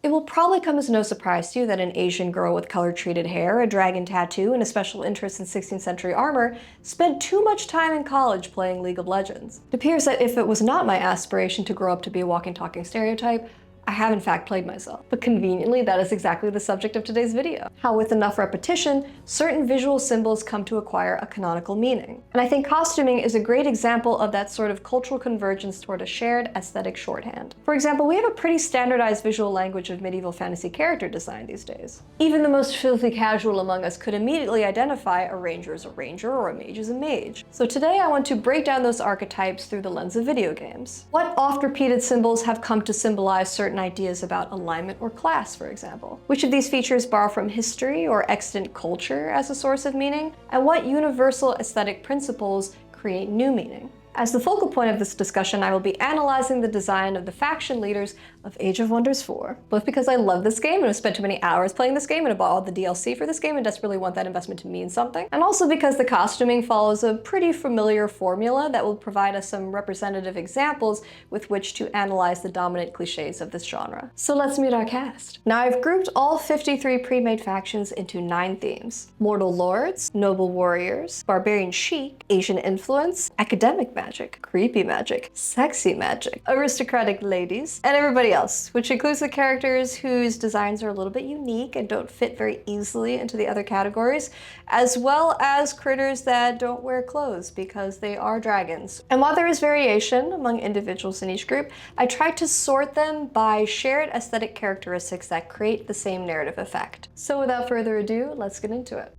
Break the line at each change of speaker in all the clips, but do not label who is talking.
It will probably come as no surprise to you that an Asian girl with color-treated hair, a dragon tattoo, and a special interest in 16th century armor spent too much time in college playing League of Legends. It appears that if it was not my aspiration to grow up to be a walking, talking stereotype, I have in fact played myself. But conveniently, that is exactly the subject of today's video. How with enough repetition, certain visual symbols come to acquire a canonical meaning. And I think costuming is a great example of that sort of cultural convergence toward a shared aesthetic shorthand. For example, we have a pretty standardized visual language of medieval fantasy character design these days. Even the most filthy casual among us could immediately identify a ranger as a ranger or a mage as a mage. So today I want to break down those archetypes through the lens of video games. What oft-repeated symbols have come to symbolize certain ideas about alignment or class, for example? Which of these features borrow from history or extant culture as a source of meaning? And what universal aesthetic principles create new meaning? As the focal point of this discussion, I will be analyzing the design of the faction leaders of Age of Wonders 4, both because I love this game and have spent too many hours playing this game and have bought all the DLC for this game and desperately want that investment to mean something, and also because the costuming follows a pretty familiar formula that will provide us some representative examples with which to analyze the dominant cliches of this genre. So let's meet our cast. Now I've grouped all 53 pre-made factions into 9 themes: mortal lords, noble warriors, barbarian chic, Asian influence, academic magic, creepy magic, sexy magic, aristocratic ladies, and everybody else, which includes the characters whose designs are a little bit unique and don't fit very easily into the other categories, as well as critters that don't wear clothes because they are dragons. And while there is variation among individuals in each group, I tried to sort them by shared aesthetic characteristics that create the same narrative effect. So without further ado, let's get into it.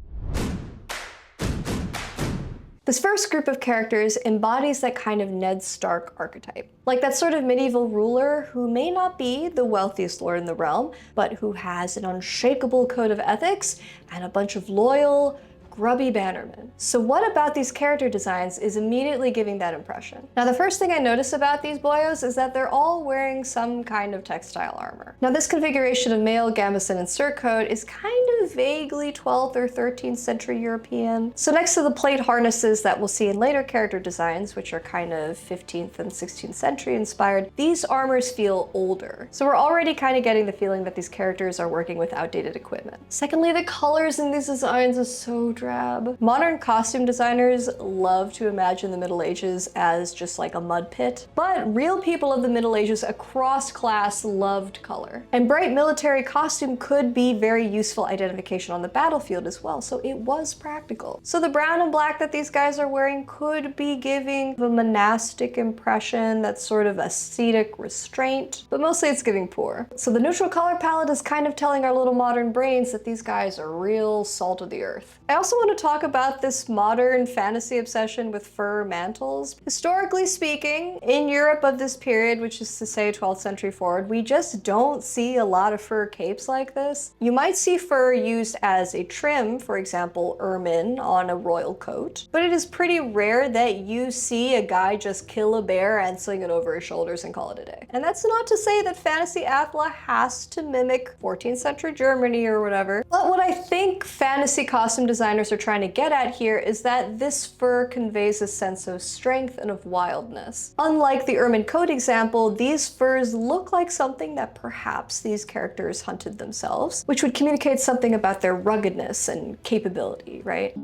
This first group of characters embodies that kind of Ned Stark archetype. Like that sort of medieval ruler who may not be the wealthiest lord in the realm, but who has an unshakable code of ethics and a bunch of loyal, grubby bannermen. So what about these character designs is immediately giving that impression? Now the first thing I notice about these boyos is that they're all wearing some kind of textile armor. Now this configuration of mail, gambeson, and surcoat is kind of vaguely 12th or 13th century European. So next to the plate harnesses that we'll see in later character designs, which are kind of 15th and 16th century inspired, these armors feel older. So we're already kind of getting the feeling that these characters are working with outdated equipment. Secondly, the colors in these designs are so drab. Modern costume designers love to imagine the Middle Ages as just like a mud pit, but real people of the Middle Ages across class loved color. And bright military costume could be very useful identification on the battlefield as well, so it was practical. So the brown and black that these guys are wearing could be giving a monastic impression, that's sort of ascetic restraint, but mostly it's giving poor. So the neutral color palette is kind of telling our little modern brains that these guys are real salt of the earth. I also want to talk about this modern fantasy obsession with fur mantles. Historically speaking, in Europe of this period, which is to say 12th century forward, we just don't see a lot of fur capes like this. You might see fur used as a trim, for example, ermine on a royal coat, but it is pretty rare that you see a guy just kill a bear and sling it over his shoulders and call it a day. And that's not to say that fantasy APLA has to mimic 14th century Germany or whatever, but what I think fantasy costume designers are trying to get at here is that this fur conveys a sense of strength and of wildness. Unlike the ermine coat example, these furs look like something that perhaps these characters hunted themselves, which would communicate something about their ruggedness and capability, right?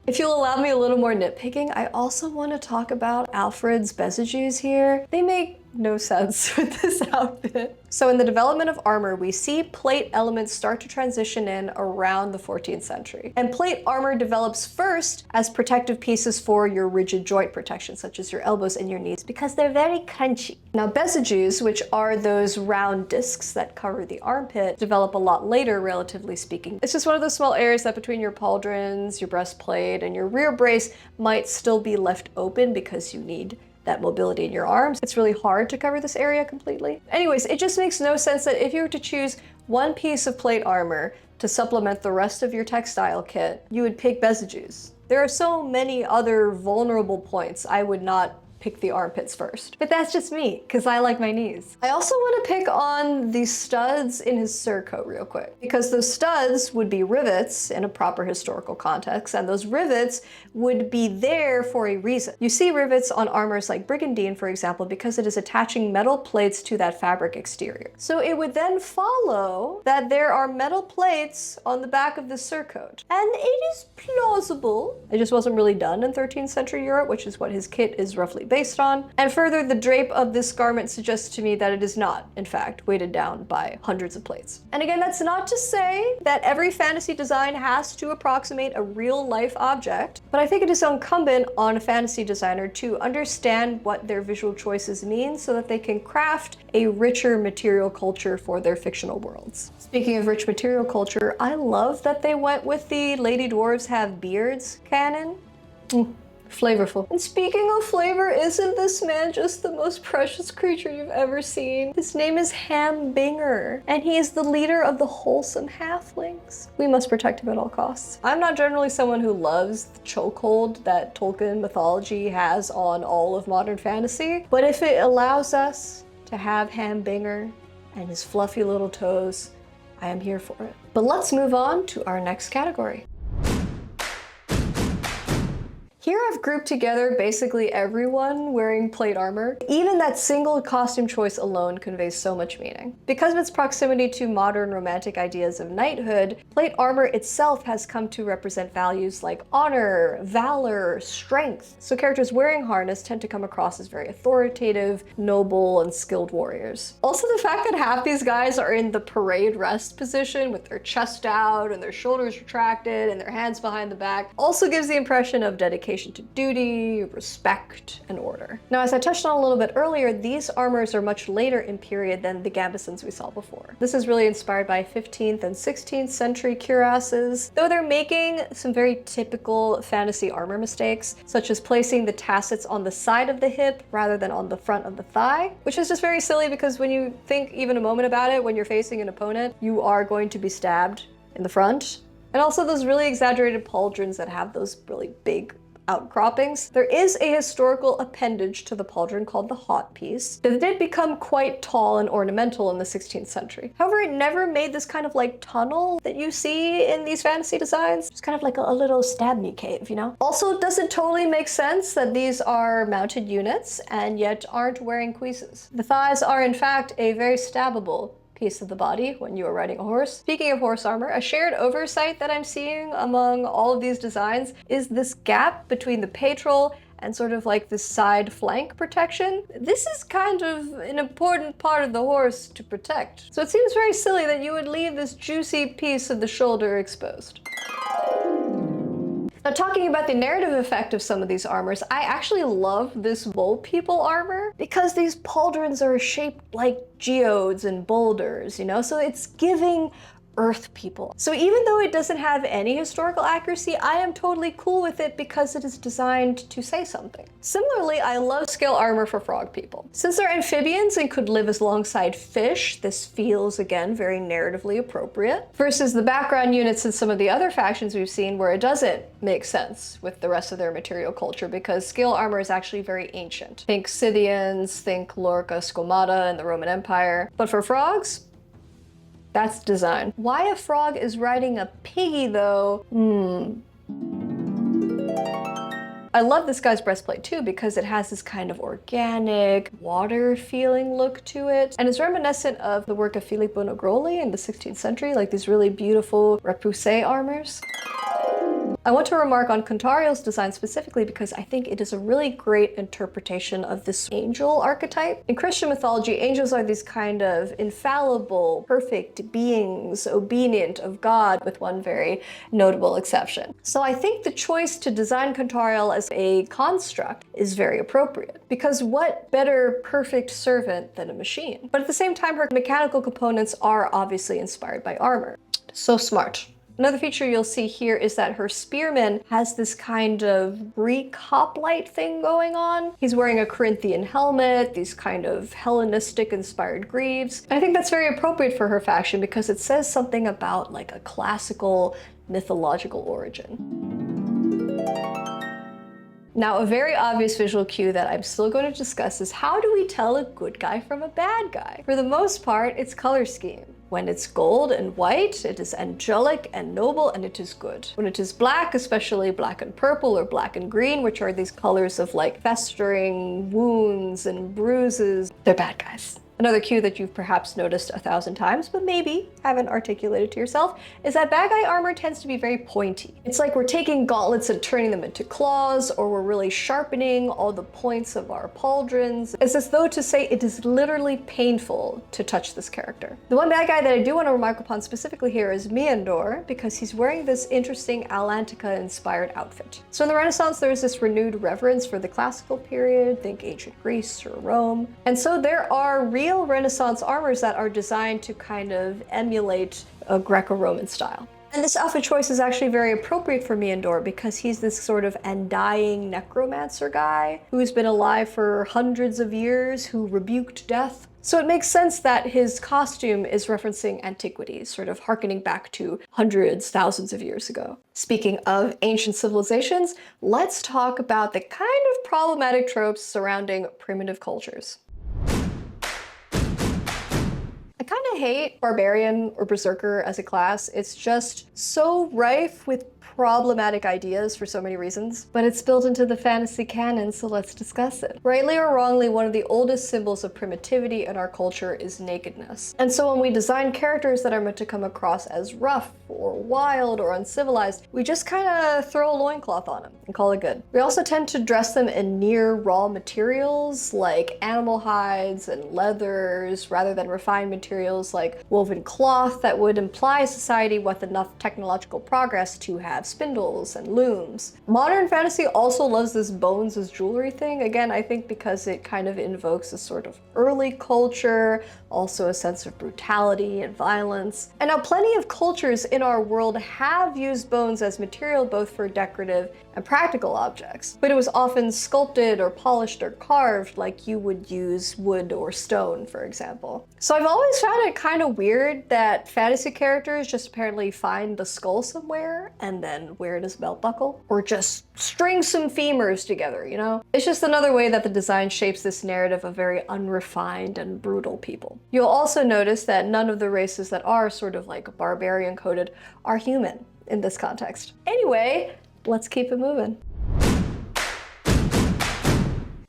If you'll allow me a little more nitpicking, I also want to talk about Alfred's Besages here. They make no sense with this outfit. So in the development of armor, we see plate elements start to transition in around the 14th century. And plate armor develops first as protective pieces for your rigid joint protection, such as your elbows and your knees, because they're very crunchy. Now Besages, which are those round discs that cover the armpit, develop a lot later, relatively speaking. It's just one of those small areas that between your pauldrons, your breastplate, and your rear brace might still be left open because you need that mobility in your arms. It's really hard to cover this area completely. Anyways, it just makes no sense that if you were to choose one piece of plate armor to supplement the rest of your textile kit, you would pick Besages. There are so many other vulnerable points I would not pick the armpits first. But that's just me, because I like my knees. I also want to pick on the studs in his surcoat real quick, because those studs would be rivets in a proper historical context, and those rivets would be there for a reason. You see rivets on armors like Brigandine, for example, because it is attaching metal plates to that fabric exterior. So it would then follow that there are metal plates on the back of the surcoat. And it is plausible. It just wasn't really done in 13th century Europe, which is what his kit is roughly based on. And further, the drape of this garment suggests to me that it is not, in fact, weighted down by hundreds of plates. And again, that's not to say that every fantasy design has to approximate a real life object, but I think it is incumbent on a fantasy designer to understand what their visual choices mean so that they can craft a richer material culture for their fictional worlds. Speaking of rich material culture, I love that they went with the Lady Dwarves have beards canon. Flavorful. And speaking of flavor, isn't this man just the most precious creature you've ever seen? His name is Hambinger, and he is the leader of the wholesome halflings. We must protect him at all costs. I'm not generally someone who loves the chokehold that Tolkien mythology has on all of modern fantasy, but if it allows us to have Hambinger and his fluffy little toes, I am here for it. But let's move on to our next category. Here I've grouped together basically everyone wearing plate armor. Even that single costume choice alone conveys so much meaning. Because of its proximity to modern romantic ideas of knighthood, plate armor itself has come to represent values like honor, valor, strength. So characters wearing harness tend to come across as very authoritative, noble, and skilled warriors. Also, the fact that half these guys are in the parade rest position with their chest out and their shoulders retracted and their hands behind the back also gives the impression of dedication to duty, respect, and order. Now, as I touched on a little bit earlier, these armors are much later in period than the gambesons we saw before. This is really inspired by 15th and 16th century cuirasses, though they're making some very typical fantasy armor mistakes, such as placing the tassets on the side of the hip rather than on the front of the thigh, which is just very silly because when you think even a moment about it, when you're facing an opponent, you are going to be stabbed in the front. And also those really exaggerated pauldrons that have those really big outcroppings. There is a historical appendage to the pauldron called the hot piece that did become quite tall and ornamental in the 16th century. However, it never made this kind of like tunnel that you see in these fantasy designs. It's kind of like a little stab me cave, you know? Also, does it totally make sense that these are mounted units and yet aren't wearing cuisses? The thighs are in fact a very stabbable piece of the body when you are riding a horse. Speaking of horse armor, a shared oversight that I'm seeing among all of these designs is this gap between the pectoral and sort of like the side flank protection. This is kind of an important part of the horse to protect. So it seems very silly that you would leave this juicy piece of the shoulder exposed. Now, talking about the narrative effect of some of these armors, I actually love this bull people armor because these pauldrons are shaped like geodes and boulders, you know? So it's giving earth people. So even though it doesn't have any historical accuracy, I am totally cool with it because it is designed to say something. Similarly, I love scale armor for frog people. Since they're amphibians and could live alongside fish, this feels, again, very narratively appropriate, versus the background units in some of the other factions we've seen where it doesn't make sense with the rest of their material culture because scale armor is actually very ancient. Think Scythians, think Lorica Squamata in the Roman Empire. But for frogs, that's design. Why a frog is riding a piggy though? I love this guy's breastplate too because it has this kind of organic, water feeling look to it. And it's reminiscent of the work of Filippo Negroli in the 16th century, like these really beautiful repoussé armors. I want to remark on Contariel's design specifically because I think it is a really great interpretation of this angel archetype. In Christian mythology, angels are these kind of infallible, perfect beings, obedient of God, with one very notable exception. So I think the choice to design Contariel as a construct is very appropriate, because what better perfect servant than a machine? But at the same time, her mechanical components are obviously inspired by armor. So smart. Another feature you'll see here is that her spearman has this kind of Greek hoplite thing going on. He's wearing a Corinthian helmet, these kind of Hellenistic inspired greaves. I think that's very appropriate for her faction because it says something about like a classical mythological origin. Now, a very obvious visual cue that I'm still going to discuss is how do we tell a good guy from a bad guy? For the most part, it's color scheme. When it's gold and white, it is angelic and noble, and it is good. When it is black, especially black and purple or black and green, which are these colors of like festering wounds and bruises, they're bad guys. Another cue that you've perhaps noticed 1,000 times, but maybe haven't articulated to yourself, is that bad guy armor tends to be very pointy. It's like we're taking gauntlets and turning them into claws, or we're really sharpening all the points of our pauldrons. It's as though to say it is literally painful to touch this character. The one bad guy that I do want to remark upon specifically here is Miandor, because he's wearing this interesting Atlantica-inspired outfit. So in the Renaissance, there is this renewed reverence for the classical period, think ancient Greece or Rome. And so there are real Renaissance armors that are designed to kind of emulate a Greco-Roman style. And this outfit choice is actually very appropriate for Miandor because he's this sort of undying necromancer guy who's been alive for hundreds of years, who rebuked death. So it makes sense that his costume is referencing antiquity, sort of harkening back to hundreds, thousands of years ago. Speaking of ancient civilizations, let's talk about the kind of problematic tropes surrounding primitive cultures. I kind of hate Barbarian or Berserker as a class. It's just so rife with problematic ideas for so many reasons, but it's built into the fantasy canon, so let's discuss it. Rightly or wrongly, one of the oldest symbols of primitivity in our culture is nakedness. And so when we design characters that are meant to come across as rough or wild or uncivilized, we just kind of throw a loincloth on them and call it good. We also tend to dress them in near raw materials like animal hides and leathers rather than refined materials like woven cloth that would imply a society with enough technological progress to have spindles and looms. Modern fantasy also loves this bones as jewelry thing. Again, I think because it kind of invokes a sort of early culture, also a sense of brutality and violence. And now plenty of cultures in our world have used bones as material both for decorative and practical objects, but it was often sculpted or polished or carved like you would use wood or stone, for example. So I've always found it kind of weird that fantasy characters just apparently find the skull somewhere and then wear it as a belt buckle, or just string some femurs together, you know? It's just another way that the design shapes this narrative of very unrefined and brutal people. You'll also notice that none of the races that are sort of like barbarian coded are human in this context. Anyway, let's keep it moving.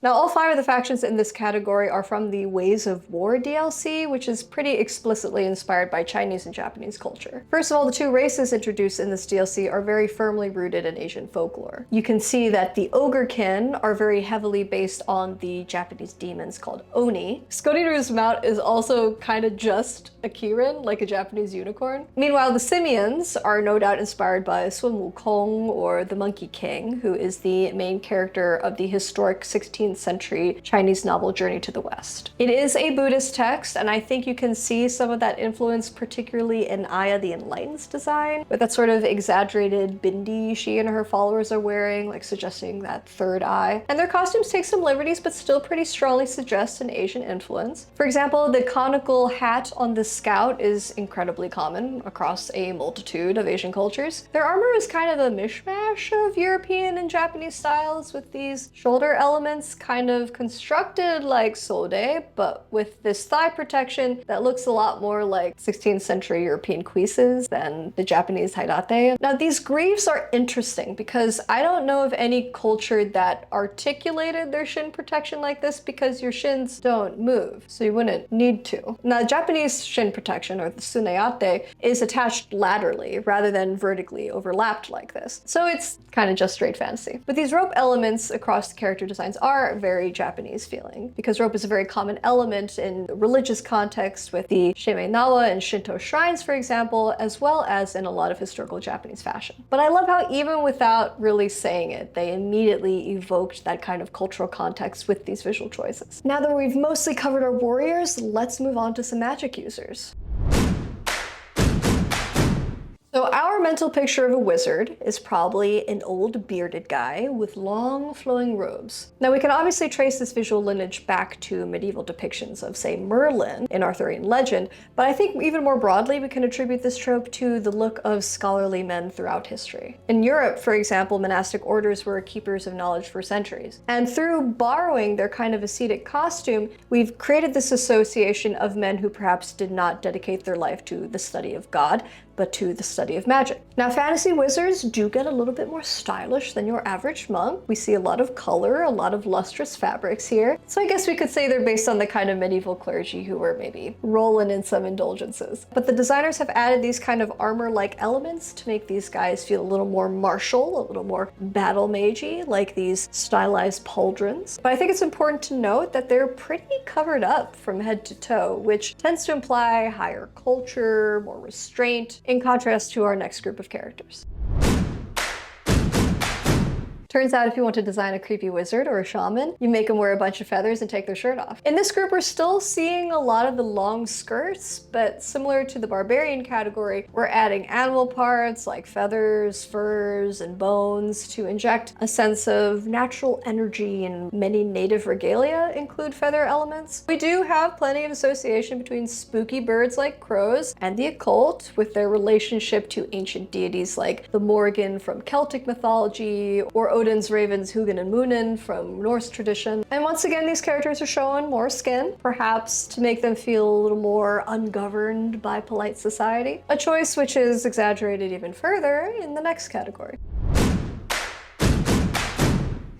Now, all 5 of the factions in this category are from the Ways of War DLC, which is pretty explicitly inspired by Chinese and Japanese culture. First of all, the 2 races introduced in this DLC are very firmly rooted in Asian folklore. You can see that the Ogrekin are very heavily based on the Japanese demons called Oni. Skodiru's mount is also kind of just a Kirin, like a Japanese unicorn. Meanwhile, the Simians are no doubt inspired by Sun Wukong, or the Monkey King, who is the main character of the historic 16th century Chinese novel Journey to the West. It is a Buddhist text, and I think you can see some of that influence, particularly in Aya the Enlightened's design, with that sort of exaggerated bindi she and her followers are wearing, like suggesting that third eye. And their costumes take some liberties, but still pretty strongly suggest an Asian influence. For example, the conical hat on the scout is incredibly common across a multitude of Asian cultures. Their armor is kind of a mishmash of European and Japanese styles, with these shoulder elements kind of constructed like sode, but with this thigh protection that looks a lot more like 16th century European cuisses than the Japanese haidate. Now, these greaves are interesting because I don't know of any culture that articulated their shin protection like this, because your shins don't move, so you wouldn't need to. Now, Japanese shin protection, or the tsuneate, is attached laterally rather than vertically overlapped like this. So it's kind of just straight fantasy. But these rope elements across the character designs are very Japanese feeling, because rope is a very common element in the religious context with the Shimenawa and Shinto shrines, for example, as well as in a lot of historical Japanese fashion. But I love how even without really saying it, they immediately evoked that kind of cultural context with these visual choices. Now that we've mostly covered our warriors, let's move on to some magic users. So our mental picture of a wizard is probably an old bearded guy with long flowing robes. Now we can obviously trace this visual lineage back to medieval depictions of, say, Merlin in Arthurian legend, but I think even more broadly we can attribute this trope to the look of scholarly men throughout history. In Europe, for example, monastic orders were keepers of knowledge for centuries. And through borrowing their kind of ascetic costume, we've created this association of men who perhaps did not dedicate their life to the study of God, but to the study of magic. Now, fantasy wizards do get a little bit more stylish than your average monk. We see a lot of color, a lot of lustrous fabrics here. So I guess we could say they're based on the kind of medieval clergy who were maybe rolling in some indulgences. But the designers have added these kind of armor-like elements to make these guys feel a little more martial, a little more battle magey, like these stylized pauldrons. But I think it's important to note that they're pretty covered up from head to toe, which tends to imply higher culture, more restraint, in contrast to our next group of characters. Turns out if you want to design a creepy wizard or a shaman, you make them wear a bunch of feathers and take their shirt off. In this group, we're still seeing a lot of the long skirts, but similar to the barbarian category, we're adding animal parts like feathers, furs, and bones to inject a sense of natural energy, and many native regalia include feather elements. We do have plenty of association between spooky birds like crows and the occult, with their relationship to ancient deities like the Morrigan from Celtic mythology, or Odin's ravens Hugin and Munin from Norse tradition. And once again, these characters are showing more skin, perhaps to make them feel a little more ungoverned by polite society. A choice which is exaggerated even further in the next category.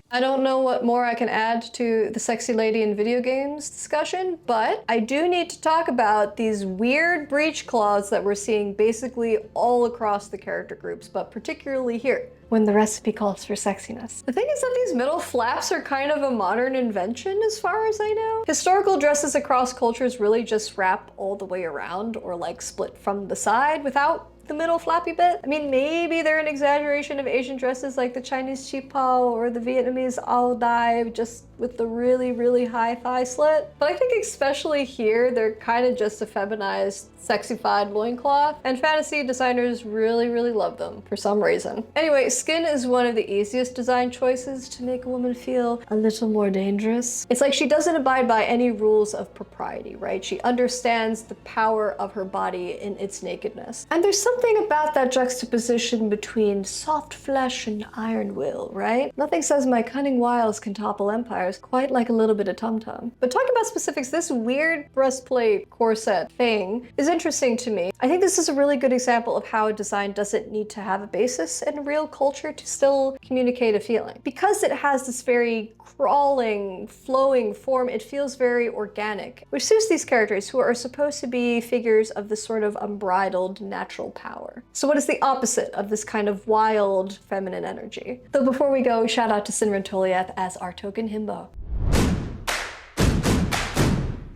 I don't know what more I can add to the sexy lady in video games discussion, but I do need to talk about these weird breech claws that we're seeing basically all across the character groups, but particularly here, when the recipe calls for sexiness. The thing is that these middle flaps are kind of a modern invention as far as I know. Historical dresses across cultures really just wrap all the way around or like split from the side without the middle flappy bit. I mean, maybe they're an exaggeration of Asian dresses like the Chinese qipao or the Vietnamese ao dai, just with the really, really high thigh slit. But I think especially here, they're kind of just a feminized, sexified loincloth, and fantasy designers really, really love them for some reason. Anyway, skin is one of the easiest design choices to make a woman feel a little more dangerous. It's like she doesn't abide by any rules of propriety, right? She understands the power of her body in its nakedness. And there's something about that juxtaposition between soft flesh and iron will, right? Nothing says my cunning wiles can topple empires quite like a little bit of tum-tum. But talking about specifics, this weird breastplate corset thing is interesting to me. I think this is a really good example of how a design doesn't need to have a basis in real culture to still communicate a feeling. Because it has this very crawling, flowing form, it feels very organic, which suits these characters who are supposed to be figures of this sort of unbridled natural power. So what is the opposite of this kind of wild feminine energy? Though before we go, shout out to Sinran Toliath as our token himbo.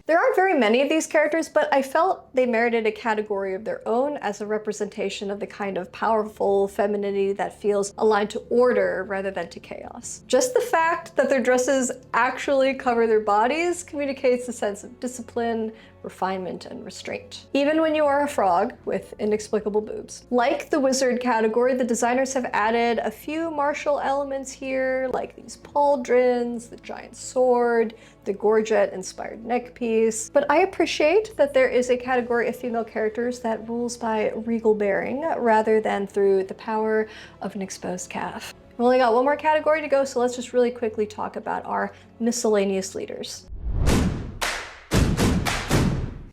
There aren't very many of these characters, but I felt they merited a category of their own as a representation of the kind of powerful femininity that feels aligned to order rather than to chaos. Just the fact that their dresses actually cover their bodies communicates a sense of discipline, refinement, and restraint, even when you are a frog with inexplicable boobs. Like the wizard category, the designers have added a few martial elements here, like these pauldrons, the giant sword, the gorget-inspired neck piece. But I appreciate that there is a category of female characters that rules by regal bearing rather than through the power of an exposed calf. We've only got one more category to go, so let's just really quickly talk about our miscellaneous leaders.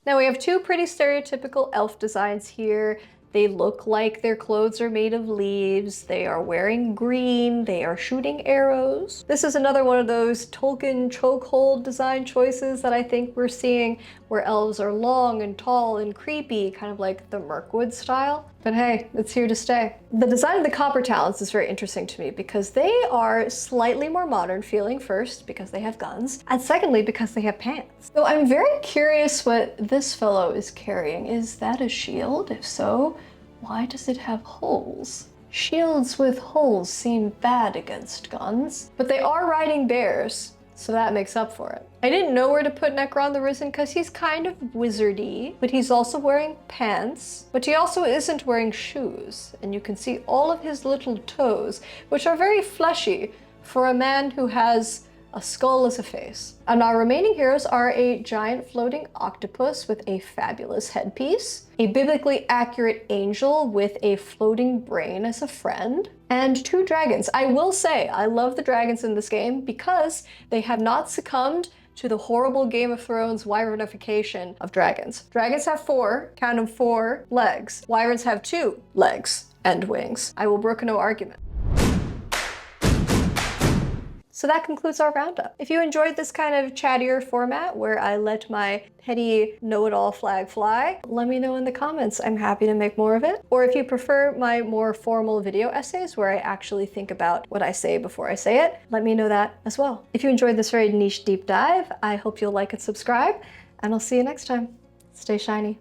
Now we have two pretty stereotypical elf designs here. They look like their clothes are made of leaves, they are wearing green, they are shooting arrows. This is another one of those Tolkien chokehold design choices that I think we're seeing, where elves are long and tall and creepy, kind of like the Mirkwood style. But hey, it's here to stay. The design of the copper talons is very interesting to me because they are slightly more modern feeling, first because they have guns, and secondly because they have pants. So I'm very curious what this fellow is carrying. Is that a shield? If so, why does it have holes? Shields with holes seem bad against guns, but they are riding bears. so that makes up for it. I didn't know where to put Necron the Risen because he's kind of wizardy, but he's also wearing pants, but he also isn't wearing shoes. And you can see all of his little toes, which are very fleshy for a man who has a skull as a face. And our remaining heroes are a giant floating octopus with a fabulous headpiece, a biblically accurate angel with a floating brain as a friend, and 2 dragons. I will say, I love the dragons in this game because they have not succumbed to the horrible Game of Thrones wyvernification of dragons. Dragons have 4, count them, 4 legs. Wyverns have 2 legs and wings. I will brook no argument. So that concludes our roundup. If you enjoyed this kind of chattier format where I let my petty know-it-all flag fly, let me know in the comments. I'm happy to make more of it. Or if you prefer my more formal video essays where I actually think about what I say before I say it, let me know that as well. If you enjoyed this very niche deep dive, I hope you'll like and subscribe, and I'll see you next time. Stay shiny.